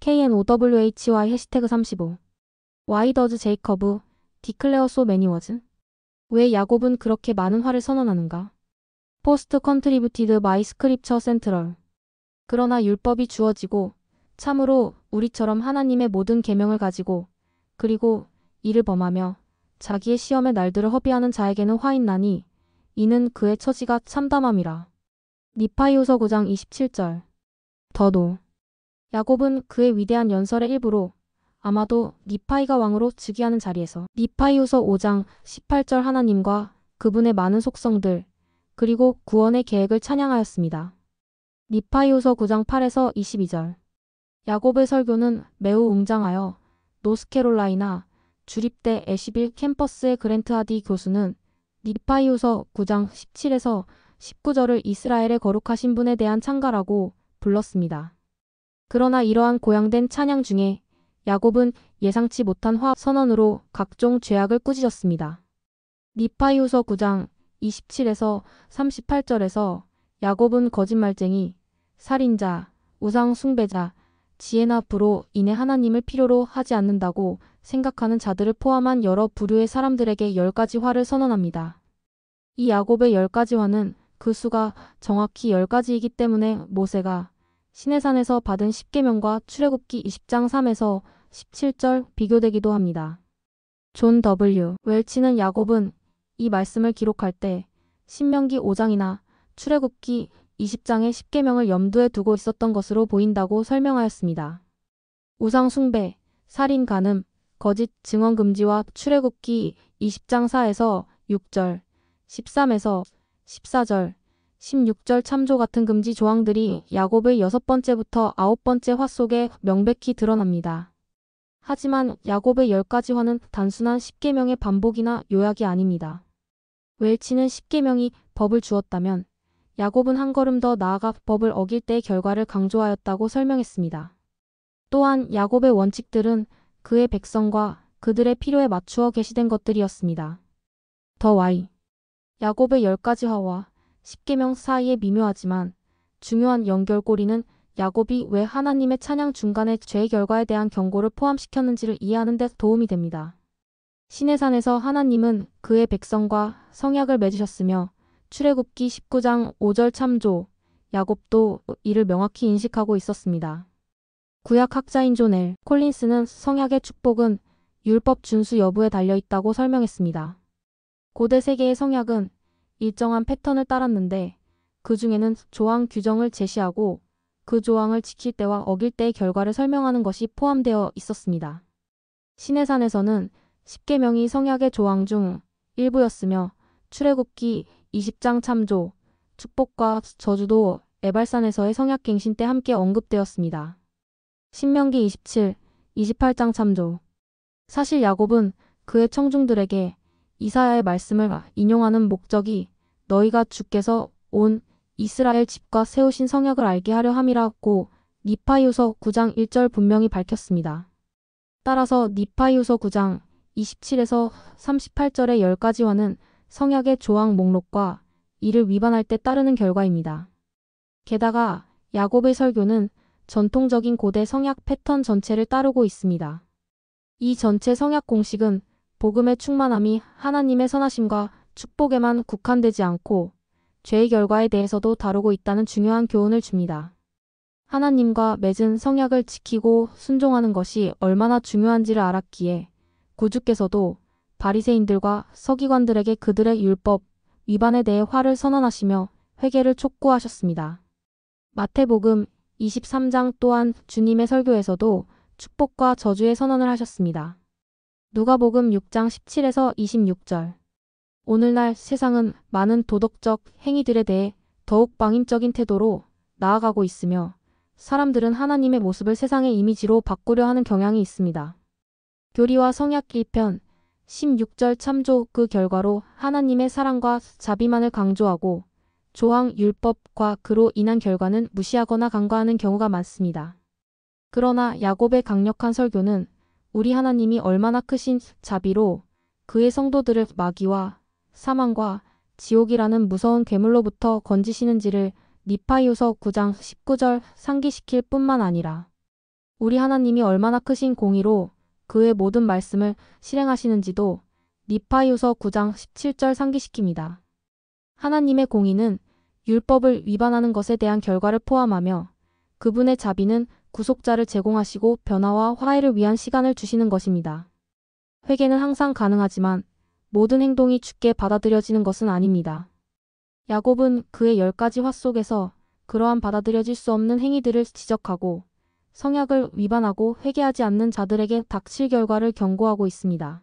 KNOWHY 해시태그 35 Why does Jacob declare so many words? 왜 야곱은 그렇게 많은 화를 선언하는가? Post contributed by Scripture Central. 그러나 율법이 주어지고 참으로 우리처럼 하나님의 모든 계명을 가지고 그리고 이를 범하며 자기의 시험의 날들을 허비하는 자에게는 화인 나니 이는 그의 처지가 참담함이라. 니파이후서 9장 27절. 더도 야곱은 그의 위대한 연설의 일부로 아마도 니파이가 왕으로 즉위하는 자리에서 니파이후서 5장 18절 하나님과 그분의 많은 속성들 그리고 구원의 계획을 찬양하였습니다. 니파이후서 9장 8에서 22절. 야곱의 설교는 매우 웅장하여 노스캐롤라이나 주립대 애쉬빌 캠퍼스의 그랜트 하디 교수는 니파이후서 9장 17에서 19절을 이스라엘의 거룩하신 분에 대한 찬가라고 불렀습니다. 그러나 이러한 고양된 찬양 중에 야곱은 예상치 못한 화 선언으로 각종 죄악을 꾸짖었습니다. 니파이후서 9장 27에서 38절에서 야곱은 거짓말쟁이, 살인자, 우상 숭배자, 지혜나 부로 인해 하나님을 필요로 하지 않는다고 생각하는 자들을 포함한 여러 부류의 사람들에게 10가지 화를 선언합니다. 이 야곱의 10가지 화는 그 수가 정확히 10가지이기 때문에 모세가 시내산에서 받은 십계명과 출애굽기 20장 3에서 17절 비교되기도 합니다. 존 W. 웰치는 야곱은 이 말씀을 기록할 때 신명기 5장이나 출애굽기 20장의 십계명을 염두에 두고 있었던 것으로 보인다고 설명하였습니다. 우상 숭배, 살인 간음, 거짓 증언 금지와 출애굽기 20장 4에서 6절, 13에서 14절, 16절 참조 같은 금지 조항들이 야곱의 6번째부터 9번째 화 속에 명백히 드러납니다. 하지만 야곱의 10가지 화는 단순한 십계명의 반복이나 요약이 아닙니다. 웰치는 십계명이 법을 주었다면 야곱은 한 걸음 더 나아가 법을 어길 때의 결과를 강조하였다고 설명했습니다. 또한 야곱의 원칙들은 그의 백성과 그들의 필요에 맞추어 게시된 것들이었습니다. 더 Y. 야곱의 10가지 화와 십계명 사이에 미묘하지만 중요한 연결고리는 야곱이 왜 하나님의 찬양 중간에 죄의 결과에 대한 경고를 포함시켰는지를 이해하는 데 도움이 됩니다. 시내산에서 하나님은 그의 백성과 성약을 맺으셨으며 출애굽기 19장 5절 참조, 야곱도 이를 명확히 인식하고 있었습니다. 구약학자인 존 L. 콜린스는 성약의 축복은 율법 준수 여부에 달려있다고 설명했습니다. 고대 세계의 성약은 일정한 패턴을 따랐는데 그 중에는 조항 규정을 제시하고 그 조항을 지킬 때와 어길 때의 결과를 설명하는 것이 포함되어 있었습니다. 시내산에서는 십계명이 성약의 조항 중 일부였으며 출애굽기 20장 참조, 축복과 저주도 에발산에서의 성약갱신 때 함께 언급되었습니다. 신명기 27, 28장 참조. 사실 야곱은 그의 청중들에게 이사야의 말씀을 인용하는 목적이 너희가 주께서 온 이스라엘 집과 세우신 성약을 알게 하려 함이라고 니파이후서 9장 1절 분명히 밝혔습니다. 따라서 니파이후서 9장 27에서 38절의 10가지 화는 성약의 조항 목록과 이를 위반할 때 따르는 결과입니다. 게다가 야곱의 설교는 전통적인 고대 성약 패턴 전체를 따르고 있습니다. 이 전체 성약 공식은 복음의 충만함이 하나님의 선하심과 축복에만 국한되지 않고 죄의 결과에 대해서도 다루고 있다는 중요한 교훈을 줍니다. 하나님과 맺은 성약을 지키고 순종하는 것이 얼마나 중요한지를 알았기에 구주께서도 바리새인들과 서기관들에게 그들의 율법 위반에 대해 화를 선언하시며 회개를 촉구하셨습니다. 마태복음 23장 또한 주님의 설교에서도 축복과 저주의 선언을 하셨습니다. 누가복음 6장 17에서 26절. 오늘날 세상은 많은 도덕적 행위들에 대해 더욱 방임적인 태도로 나아가고 있으며 사람들은 하나님의 모습을 세상의 이미지로 바꾸려 하는 경향이 있습니다. 교리와 성약 1편 16절 참조. 그 결과로 하나님의 사랑과 자비만을 강조하고 조항 율법과 그로 인한 결과는 무시하거나 간과하는 경우가 많습니다. 그러나 야곱의 강력한 설교는 우리 하나님이 얼마나 크신 자비로 그의 성도들을 마귀와 사망과 지옥이라는 무서운 괴물로부터 건지시는지를 니파이후서 9장 19절 상기시킬 뿐만 아니라 우리 하나님이 얼마나 크신 공의로 그의 모든 말씀을 실행하시는지도 니파이후서 9장 17절 상기시킵니다. 하나님의 공의는 율법을 위반하는 것에 대한 결과를 포함하며 그분의 자비는 구속자를 제공하시고 변화와 화해를 위한 시간을 주시는 것입니다. 회개는 항상 가능하지만 모든 행동이 죽게 받아들여지는 것은 아닙니다. 야곱은 그의 10가지 화 속에서 그러한 받아들여질 수 없는 행위들을 지적하고 성약을 위반하고 회개하지 않는 자들에게 닥칠 결과를 경고하고 있습니다.